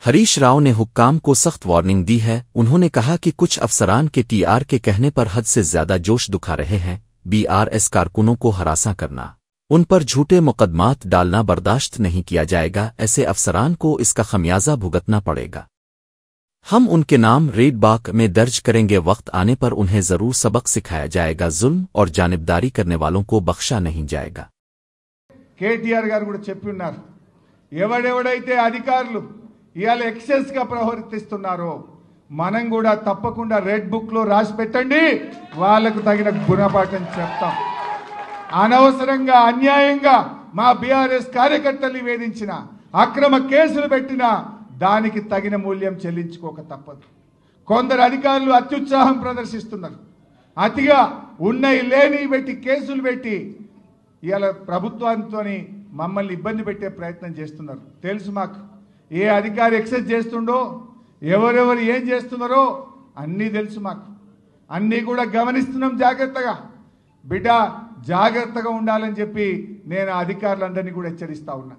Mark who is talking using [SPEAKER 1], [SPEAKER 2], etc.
[SPEAKER 1] हरीश राव ने हुक्काम को सख्त वार्निंग दी है। उन्होंने कहा कि कुछ अफसरान के टीआर के कहने पर हद से ज्यादा जोश दिखा रहे हैं। बीआरएस कारकुनों को हरासा करना, उन पर झूठे मुकदमात डालना बर्दाश्त नहीं किया जाएगा। ऐसे अफसरान को इसका खमियाजा भुगतना पड़ेगा। हम उनके नाम रेड बाक में दर्ज करेंगे। वक्त आने पर उन्हें जरूर सबक सिखाया जाएगा। जुल्म और जानिबदारी करने वालों को बख्शा नहीं जाएगा।
[SPEAKER 2] కేటీఆర్ గారు కూడా చెప్పి ఉన్నారు, ఎవడెవడైతే అధికారులు ఇయాల ఎక్సెస్ గా ప్రవర్తిస్తున్నారో మనం కూడా తప్పకుండా రెడ్ బుక్ లో రాసి పెట్టండి, వాళ్ళకు తగిన గుణపాఠం చెప్తాం. అనవసరంగా అన్యాయంగా మా బీఆర్ఎస్ కార్యకర్తల్ని వేధించిన, అక్రమ కేసులు పెట్టిన దానికి తగిన మూల్యం చెల్లించుకోక తప్పదు. కొందరు అధికారులు అత్యుత్సాహం ప్రదర్శిస్తున్నారు. అతిగా ఉన్నాయి లేని పెట్టి కేసులు పెట్టి ఇవాళ ప్రభుత్వంతో మమ్మల్ని ఇబ్బంది పెట్టే ప్రయత్నం చేస్తున్నారు. తెలుసు మాకు ఏ అధికారి ఎక్సెస్ చేస్తుండో, ఎవరెవరు ఏం చేస్తున్నారో అన్నీ తెలుసు మాకు. అన్నీ కూడా గమనిస్తున్నాం జాగ్రత్తగా. బిడ్డ జాగ్రత్తగా ఉండాలని చెప్పి నేను అధికారులందరినీ కూడా హెచ్చరిస్తా ఉన్నా.